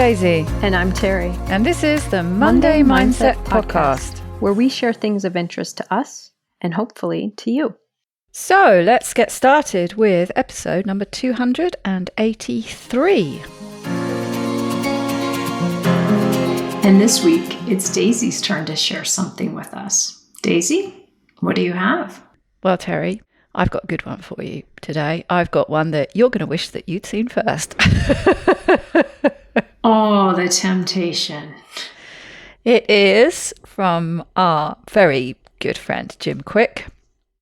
Daisy. And I'm Terry. And this is the Monday Mindset Podcast, where we share things of interest to us and hopefully to you. So let's get started with episode number 283. And this week, it's Daisy's turn to share something with us. Daisy, what do you have? Well, Terry, I've got a good one for you today. I've got one that you're going to wish that you'd seen first. Oh, the temptation. It is from our very good friend, Jim Kwik.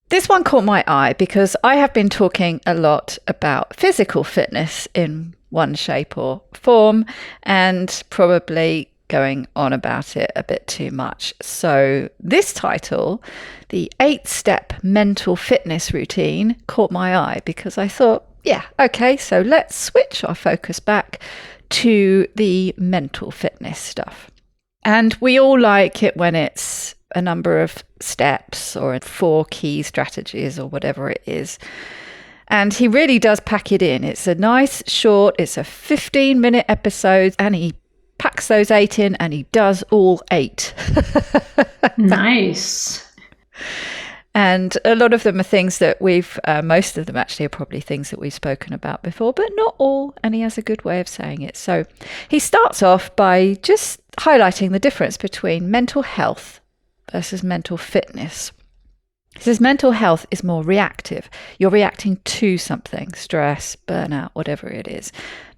This one caught my eye because I have been talking a lot about physical fitness in one shape or form and probably going on about it a bit too much. So this title, the 8-step mental fitness routine, caught my eye because I thought, yeah, okay, so let's switch our focus back to the mental fitness stuff. And we all like it when it's a number of steps or 4 key strategies or whatever it is. And he really does pack it in. It's a nice short, it's a 15-minute episode, and he packs those 8 in and he does all 8. Nice. And a lot of them are things that most of them actually are probably things that we've spoken about before, but not all. And he has a good way of saying it. So he starts off by just highlighting the difference between mental health versus mental fitness. He says mental health is more reactive. You're reacting to something, stress, burnout, whatever it is.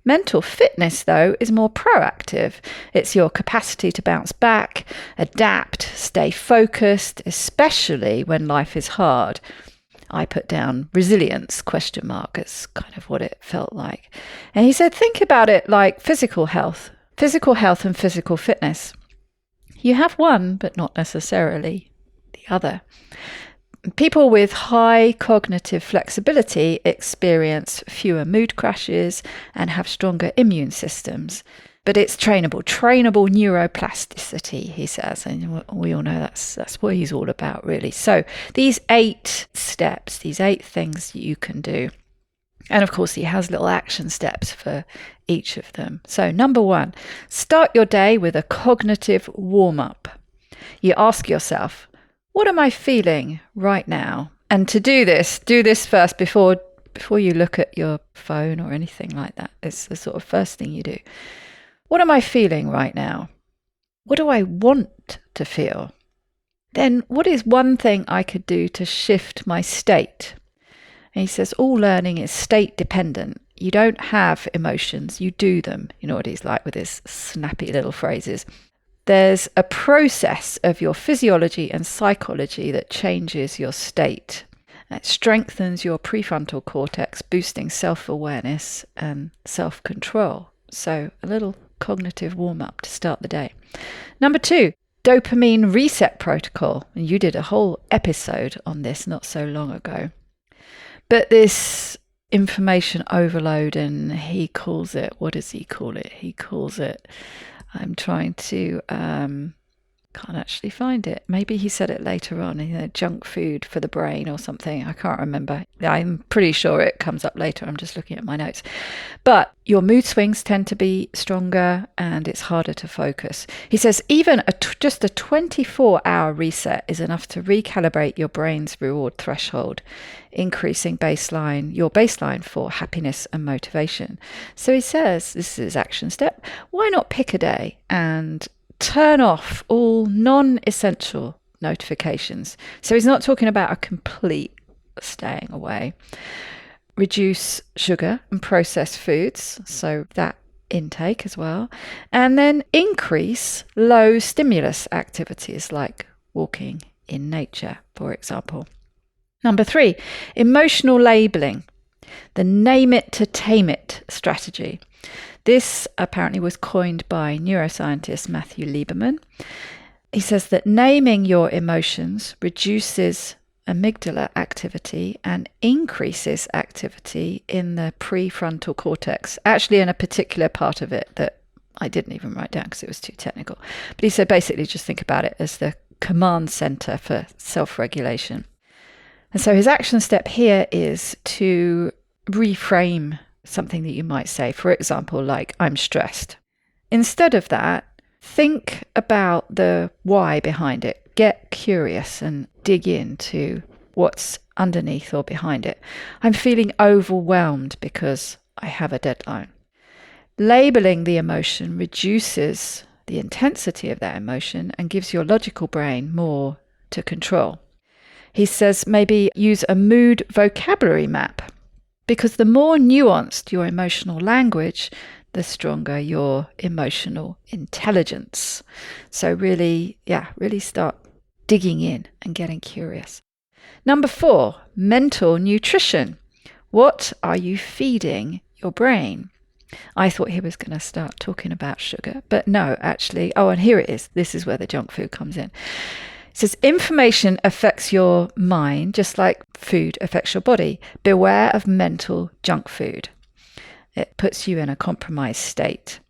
Mental fitness, though, is more proactive. It's your capacity to bounce back, adapt, stay focused, especially when life is hard. I put down resilience, ? It's kind of what it felt like. And he said, think about it like physical health and physical fitness. You have one, but not necessarily the other. People with high cognitive flexibility experience fewer mood crashes and have stronger immune systems. But it's trainable neuroplasticity, he says. And we all know that's what he's all about, really. So these 8 steps, these 8 things you can do. And of course, he has little action steps for each of them. So number 1, start your day with a cognitive warm-up. You ask yourself, what am I feeling right now? And to do this first before you look at your phone or anything like that. It's the sort of first thing you do. What am I feeling right now? What do I want to feel? Then what is one thing I could do to shift my state? And he says all learning is state dependent. You don't have emotions, you do them. You know what he's like with his snappy little phrases. There's a process of your physiology and psychology that changes your state. It strengthens your prefrontal cortex, boosting self-awareness and self-control. So a little cognitive warm-up to start the day. Number 2, dopamine reset protocol. And you did a whole episode on this not so long ago. But this information overload, and he calls it, what does he call it? He calls it, I'm trying to, can't actually find it. Maybe he said it later on, junk food for the brain or something. I can't remember. I'm pretty sure it comes up later. I'm just looking at my notes. But your mood swings tend to be stronger and it's harder to focus. He says even just a 24-hour reset is enough to recalibrate your brain's reward threshold, increasing your baseline for happiness and motivation. So he says, this is his action step, why not pick a day and turn off all non-essential notifications? So he's not talking about a complete staying away. Reduce sugar and processed foods, so that intake as well. And then increase low stimulus activities like walking in nature, for example. Number 3, emotional labeling, the name it to tame it strategy. This apparently was coined by neuroscientist Matthew Lieberman. He says that naming your emotions reduces amygdala activity and increases activity in the prefrontal cortex, actually in a particular part of it that I didn't even write down because it was too technical. But he said basically just think about it as the command center for self-regulation. And so his action step here is to reframe something that you might say, for example, like, I'm stressed. Instead of that, think about the why behind it. Get curious and dig into what's underneath or behind it. I'm feeling overwhelmed because I have a deadline. Labeling the emotion reduces the intensity of that emotion and gives your logical brain more to control. He says maybe use a mood vocabulary map, because the more nuanced your emotional language, the stronger your emotional intelligence. So really start digging in and getting curious. Number 4, mental nutrition. What are you feeding your brain? I thought he was going to start talking about sugar, but no, actually. Oh, and here it is. This is where the junk food comes in. It says information affects your mind just like food affects your body. Beware of mental junk food. It puts you in a compromised state.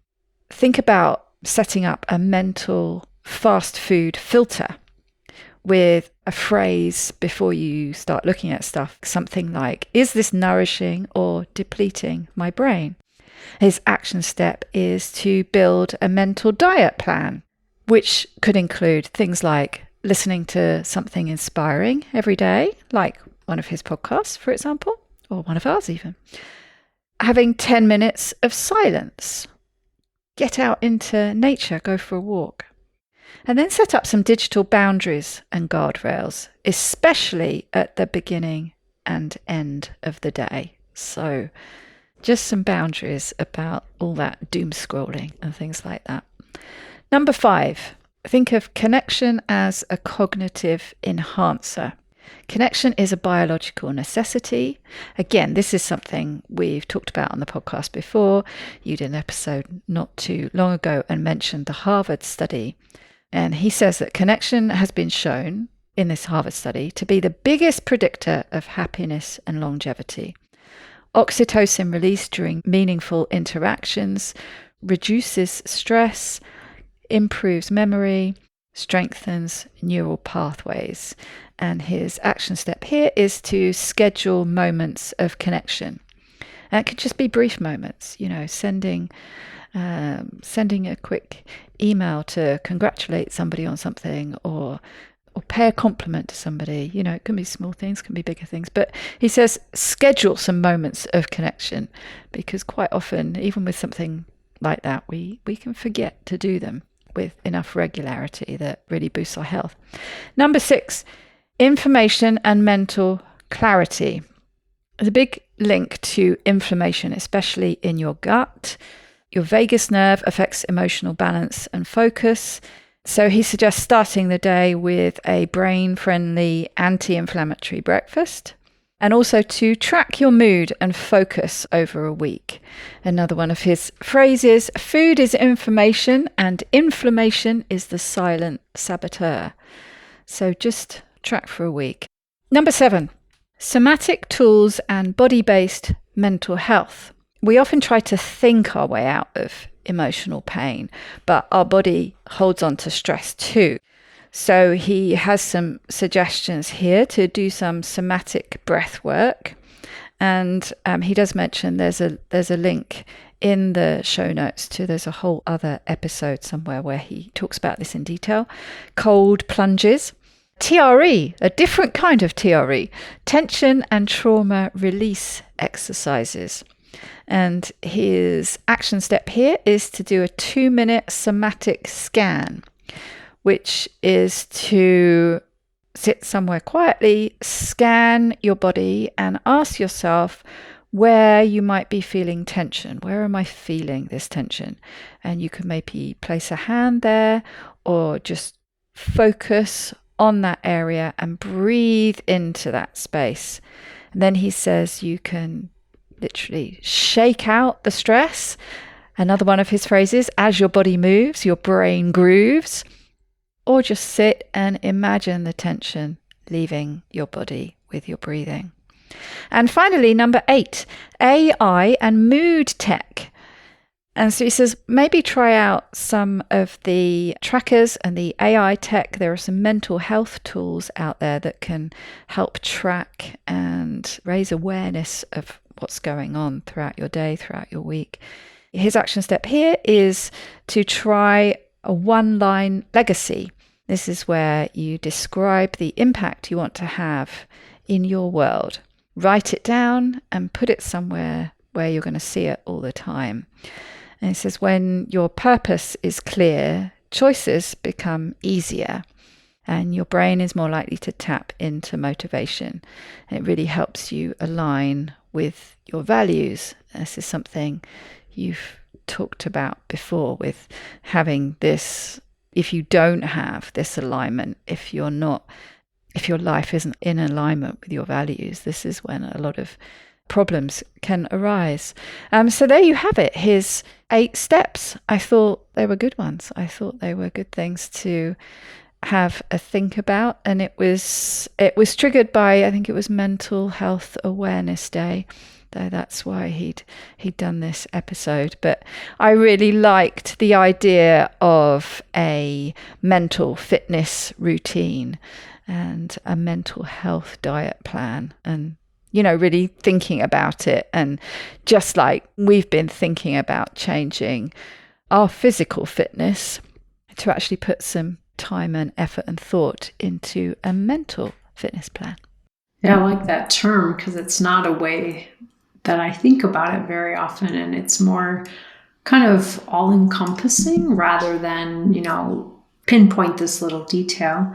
Think about setting up a mental fast food filter with a phrase before you start looking at stuff, something like, is this nourishing or depleting my brain? His action step is to build a mental diet plan, which could include things like listening to something inspiring every day, like one of his podcasts, for example, or one of ours even. Having 10 minutes of silence. Get out into nature, go for a walk. And then set up some digital boundaries and guardrails, especially at the beginning and end of the day. So just some boundaries about all that doom scrolling and things like that. Number 5, think of connection as a cognitive enhancer. Connection is a biological necessity. Again, this is something we've talked about on the podcast before. You did an episode not too long ago and mentioned the Harvard study. And he says that connection has been shown in this Harvard study to be the biggest predictor of happiness and longevity. Oxytocin released during meaningful interactions reduces stress, improves memory, strengthens neural pathways. And his action step here is to schedule moments of connection. And it could just be brief moments, sending a quick email to congratulate somebody on something, or pay a compliment to somebody. It can be small things, can be bigger things. But he says schedule some moments of connection, because quite often, even with something like that, we can forget to do them with enough regularity that really boosts our health. Number 6, information and mental clarity. There's a big link to inflammation, especially in your gut. Your vagus nerve affects emotional balance and focus. So he suggests starting the day with a brain-friendly anti-inflammatory breakfast, and also to track your mood and focus over a week. Another one of his phrases, food is information and inflammation is the silent saboteur. So just track for a week. Number 7, somatic tools and body-based mental health. We often try to think our way out of emotional pain, but our body holds on to stress too. So he has some suggestions here to do some somatic breath work. And he does mention there's a link in the show notes to, there's a whole other episode somewhere where he talks about this in detail. Cold plunges. TRE, a different kind of TRE, tension and trauma release exercises. And his action step here is to do a 2-minute somatic scan, which is to sit somewhere quietly, scan your body and ask yourself where you might be feeling tension. Where am I feeling this tension? And you can maybe place a hand there, or just focus on that area and breathe into that space. And then he says you can literally shake out the stress. Another one of his phrases, as your body moves, your brain grooves. Or just sit and imagine the tension leaving your body with your breathing. And finally, number 8, AI and mood tech. And so he says, maybe try out some of the trackers and the AI tech. There are some mental health tools out there that can help track and raise awareness of what's going on throughout your day, throughout your week. his action step here is to try a one-line legacy. This is where you describe the impact you want to have in your world. Write it down and put it somewhere where you're going to see it all the time. And it says when your purpose is clear, choices become easier and your brain is more likely to tap into motivation. And it really helps you align with your values. This is something you've talked about before with having this. If you don't have this alignment, if your life isn't in alignment with your values, this is when a lot of problems can arise. So there you have it, his 8 steps. I thought they were good ones. I thought they were good things to have a think about. And it was triggered by, I think it was Mental Health Awareness Day. Though that's why he'd done this episode. But I really liked the idea of a mental fitness routine and a mental health diet plan, and really thinking about it. And just like we've been thinking about changing our physical fitness, to actually put some time and effort and thought into a mental fitness plan. Yeah, I like that term because it's not a way that I think about it very often, and it's more kind of all-encompassing rather than, pinpoint this little detail.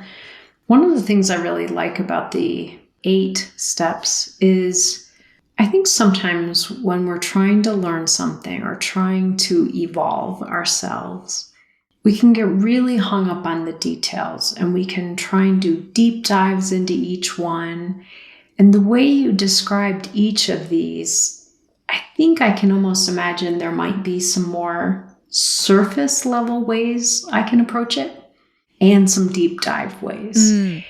One of the things I really like about the 8 steps is I think sometimes when we're trying to learn something or trying to evolve ourselves, we can get really hung up on the details and we can try and do deep dives into each one. And the way you described each of these, I think I can almost imagine there might be some more surface level ways I can approach it and some deep dive ways.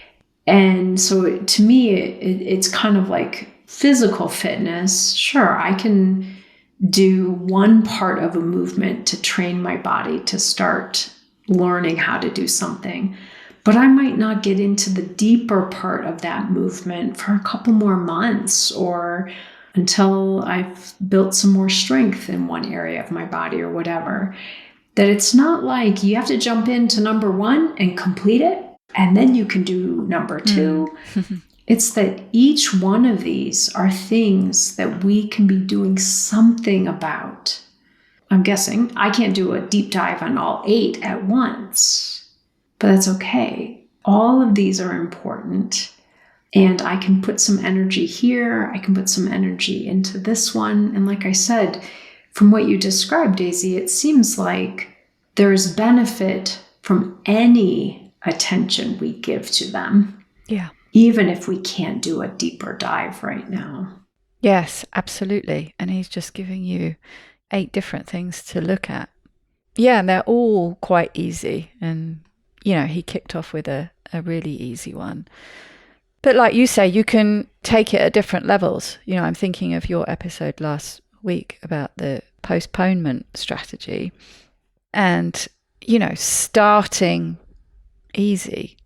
And so to me, it's kind of like physical fitness. Sure, I can do one part of a movement to train my body to start learning how to do something. But I might not get into the deeper part of that movement for a couple more months or until I've built some more strength in one area of my body or whatever. That it's not like you have to jump into number 1 and complete it, and then you can do number 2. It's that each one of these are things that we can be doing something about. I'm guessing I can't do a deep dive on all 8 at once. But that's okay. All of these are important. And I can put some energy here. I can put some energy into this one. And like I said, from what you described, Daisy, it seems like there's benefit from any attention we give to them. Yeah. Even if we can't do a deeper dive right now. Yes, absolutely. And he's just giving you 8 different things to look at. Yeah, and they're all quite easy. And he kicked off with a really easy one. But like you say, you can take it at different levels. I'm thinking of your episode last week about the postponement strategy and, starting easy,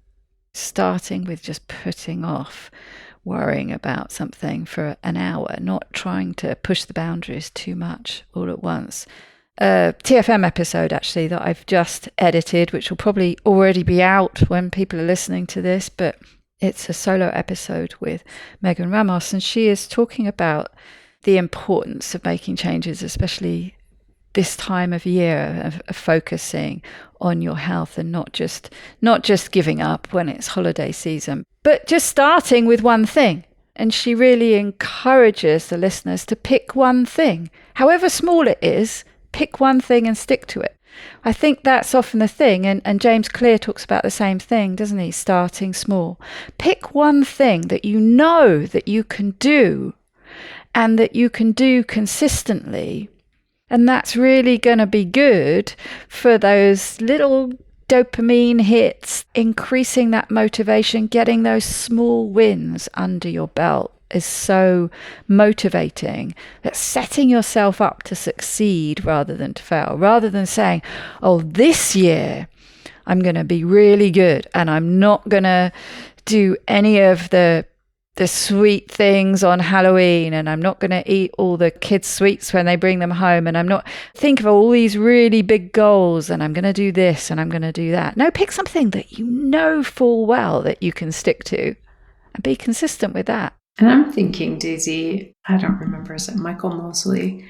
starting with just putting off worrying about something for an hour, not trying to push the boundaries too much all at once. A TFM episode actually that I've just edited, which will probably already be out when people are listening to this, but it's a solo episode with Megan Ramos, and she is talking about the importance of making changes, especially this time of year, of focusing on your health and not just giving up when it's holiday season, but just starting with one thing. And she really encourages the listeners to pick one thing, however small it is. Pick one thing and stick to it. I think that's often the thing, and James Clear talks about the same thing, doesn't he? Starting small. Pick one thing that you know that you can do and that you can do consistently, and that's really going to be good for those little dopamine hits, increasing that motivation, getting those small wins under your belt is so motivating. That setting yourself up to succeed rather than to fail, rather than saying, oh, this year I'm going to be really good and I'm not going to do any of the the sweet things on Halloween, and I'm not going to eat all the kids' sweets when they bring them home, and I'm not think of all these really big goals, and I'm going to do this and I'm going to do that. No, pick something that you know full well that you can stick to and be consistent with that. And I'm thinking, Daisy, I don't remember, is it Michael Mosley,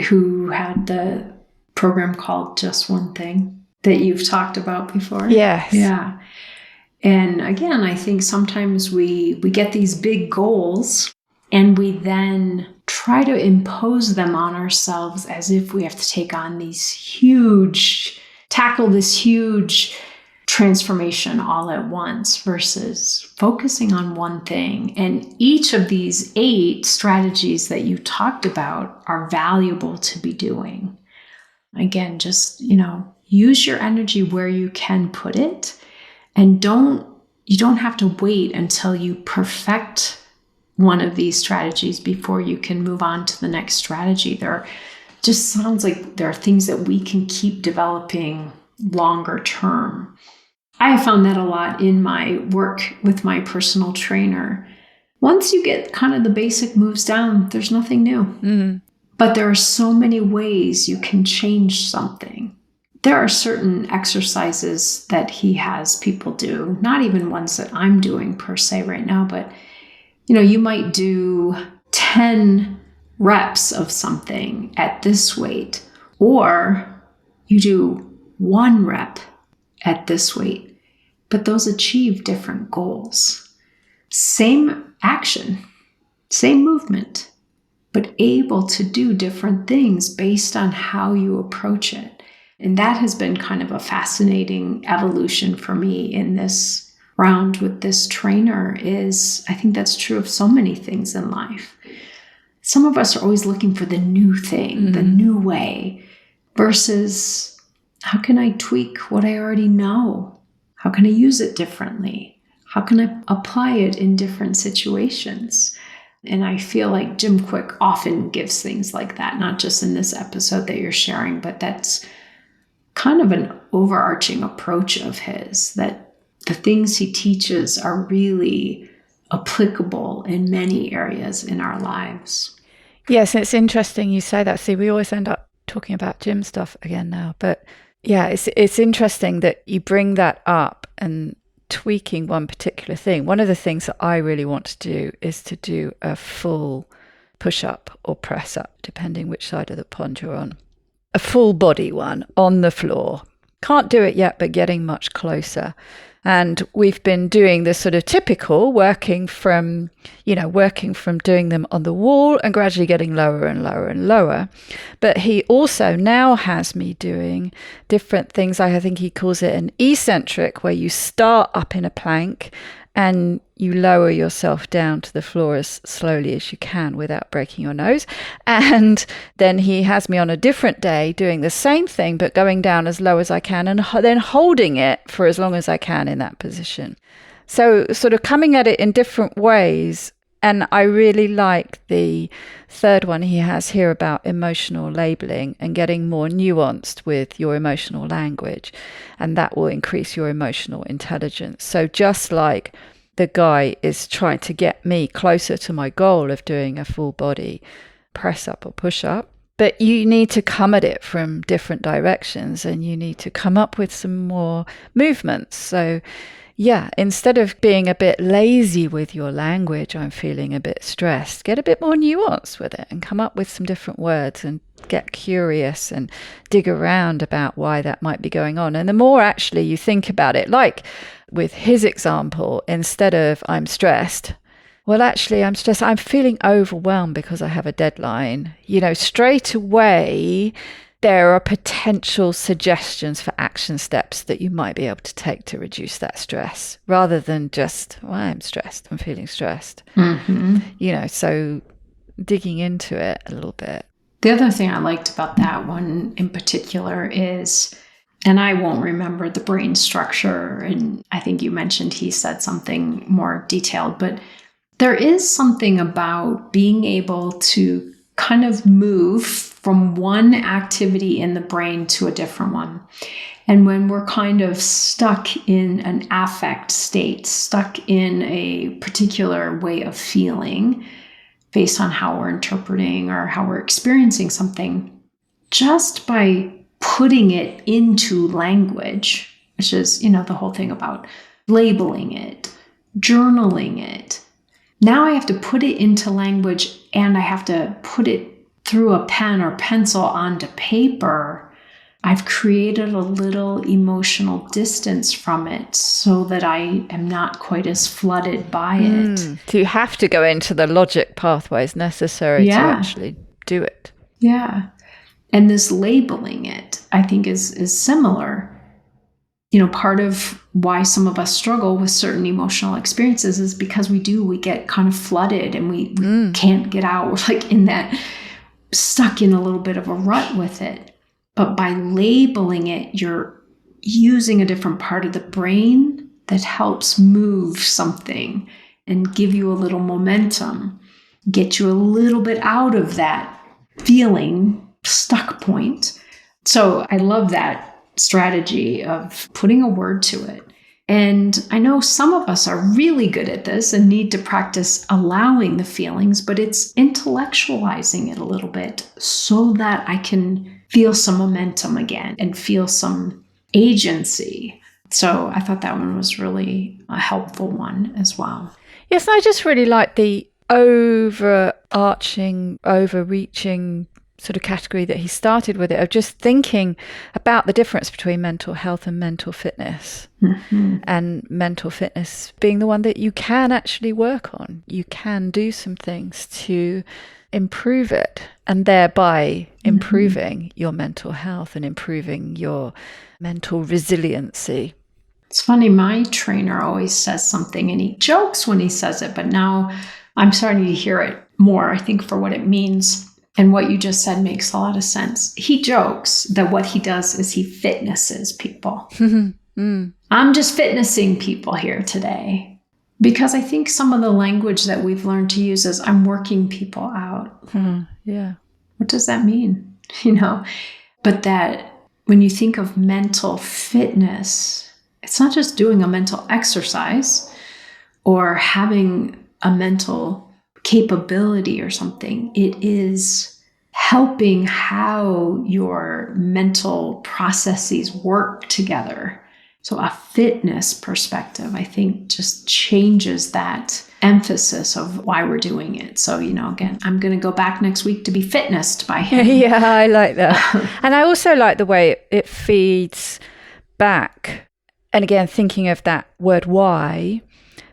who had the program called Just One Thing that you've talked about before? Yes. Yeah. And again, I think sometimes we get these big goals and we then try to impose them on ourselves as if we have to tackle this huge transformation all at once versus focusing on one thing. And each of these 8 strategies that you talked about are valuable to be doing. Again, just, use your energy where you can put it. And you don't have to wait until you perfect one of these strategies before you can move on to the next strategy. Just sounds like there are things that we can keep developing longer term. I have found that a lot in my work with my personal trainer. Once you get kind of the basic moves down, there's nothing new. Mm. But there are so many ways you can change something. There are certain exercises that he has people do, not even ones that I'm doing per se right now, but you might do 10 reps of something at this weight, or you do 1 rep at this weight, but those achieve different goals. Same action, same movement, but able to do different things based on how you approach it. And that has been kind of a fascinating evolution for me in this round with this trainer. I think that's true of so many things in life. Some of us are always looking for the new thing, the new way, versus how can I tweak what I already know? How can I use it differently? How can I apply it in different situations? And I feel like Jim Kwik often gives things like that, not just in this episode that you're sharing, but that's kind of an overarching approach of his, that the things he teaches are really applicable in many areas in our lives. Yes, it's interesting you say that. See, we always end up talking about gym stuff again now, but yeah, it's interesting that you bring that up and tweaking one particular thing. One of the things that I really want to do is to do a full push-up or press-up, depending which side of the pond you're on. A full body one on the floor. Can't do it yet, but getting much closer. And we've been doing this sort of typical working from doing them on the wall and gradually getting lower and lower and lower. But he also now has me doing different things. I think he calls it an eccentric, where you start up in a plank and you lower yourself down to the floor as slowly as you can without breaking your nose. And then he has me on a different day doing the same thing, but going down as low as I can and then holding it for as long as I can in that position. So sort of coming at it in different ways. And I really like the third one he has here about emotional labeling and getting more nuanced with your emotional language. And that will increase your emotional intelligence. So just like the guy is trying to get me closer to my goal of doing a full body press up or push up, but you need to come at it from different directions and you need to come up with some more movements. So yeah, instead of being a bit lazy with your language, I'm feeling a bit stressed, get a bit more nuanced with it and come up with some different words and get curious and dig around about why that might be going on. And the more actually you think about it, like with his example, instead of I'm stressed, well, actually, I'm stressed. I'm feeling overwhelmed because I have a deadline. Straight away, there are potential suggestions for action steps that you might be able to take to reduce that stress, rather than just, well, I'm stressed, I'm feeling stressed. Mm-hmm. So digging into it a little bit. The other thing I liked about that one in particular is, and I won't remember the brain structure, and I think you mentioned he said something more detailed, but there is something about being able to kind of move from one activity in the brain to a different one. And when we're kind of stuck in an affect state, stuck in a particular way of feeling based on how we're interpreting or how we're experiencing something, just by putting it into language, which is, the whole thing about labeling it, journaling it. Now I have to put it into language and I have to put it through a pen or pencil onto paper. I've created a little emotional distance from it so that I am not quite as flooded by it. So you have to go into the logic pathways necessary to actually do it. Yeah. And this labeling it, I think, is similar. Part of why some of us struggle with certain emotional experiences is because we get kind of flooded and we can't get out. We're like in that, stuck in a little bit of a rut with it. But by labeling it, you're using a different part of the brain that helps move something and give you a little momentum, get you a little bit out of that feeling stuck point. So I love that strategy of putting a word to it. And I know some of us are really good at this and need to practice allowing the feelings, but it's intellectualizing it a little bit so that I can feel some momentum again and feel some agency. So I thought that one was really a helpful one as well. Yes, I just really like the overreaching sort of category that he started with it, of just thinking about the difference between mental health and mental fitness. And mental fitness being the one that you can actually work on. You can do some things to improve it, and thereby improving your mental health and improving your mental resiliency. It's funny, my trainer always says something and he jokes when he says it, but now I'm starting to hear it more, I think, for what it means. And what you just said makes a lot of sense. He jokes that what he does is he fitnesses people. I'm just fitnessing people here today. Because I think some of the language that we've learned to use is I'm working people out. Yeah. What does that mean? But that when you think of mental fitness, it's not just doing a mental exercise or having a mental capability or something. It is helping how your mental processes work together. So a fitness perspective, I think, just changes that emphasis of why we're doing it. So, again, I'm going to go back next week to be fitnessed by him. Yeah, I like that. And I also like the way it feeds back. And again, thinking of that word why,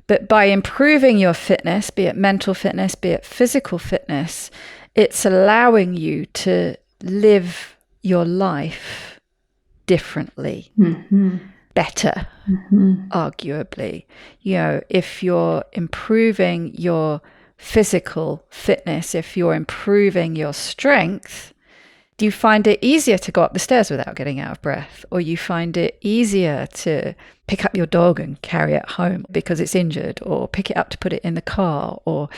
but by improving your fitness, be it mental fitness, be it physical fitness, it's allowing you to live your life differently, better, arguably. If you're improving your physical fitness, if you're improving your strength, do you find it easier to go up the stairs without getting out of breath? Or you find it easier to pick up your dog and carry it home because it's injured, or pick it up to put it in the car, or,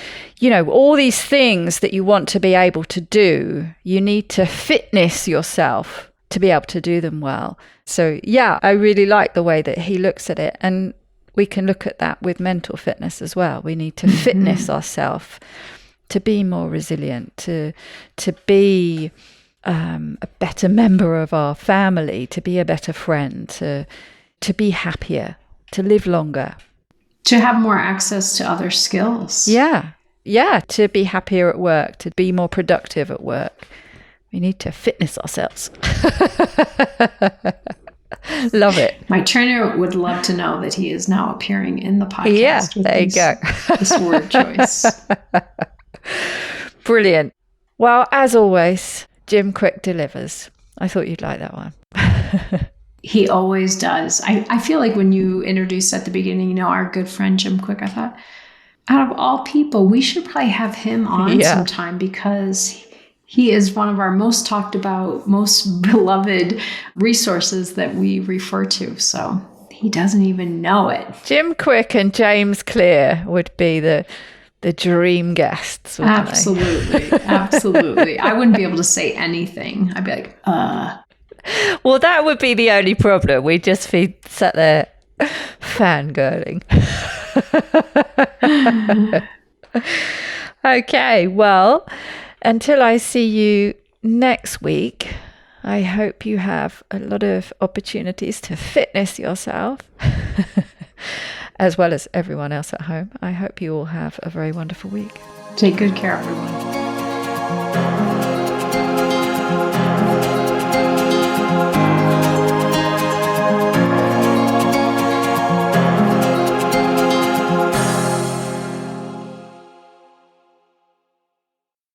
all these things that you want to be able to do, you need to fitness yourself to be able to do them well. So yeah, I really like the way that he looks at it. And we can look at that with mental fitness as well. We need to fitness ourselves to be more resilient, to be a better member of our family, to be a better friend, to be happier, to live longer. To have more access to other skills. Yeah, to be happier at work, to be more productive at work. We need to fitness ourselves. Love it. My trainer would love to know that he is now appearing in the podcast. Yeah, there you go. This word choice. Brilliant. Well, as always, Jim Kwik delivers. I thought you'd like that one. He always does. I feel like when you introduced at the beginning, our good friend Jim Kwik, I thought, out of all people, we should probably have him on sometime, because he is one of our most talked about, most beloved resources that we refer to. So he doesn't even know it. Jim Kwik and James Clear would be the the dream guests, wouldn't Absolutely. Absolutely. I wouldn't be able to say anything. I'd be like, Well, that would be the only problem. We'd just be sat there fangirling. Okay, well, until I see you next week, I hope you have a lot of opportunities to fitness yourself, as well as everyone else at home. I hope you all have a very wonderful week. take good care, everyone.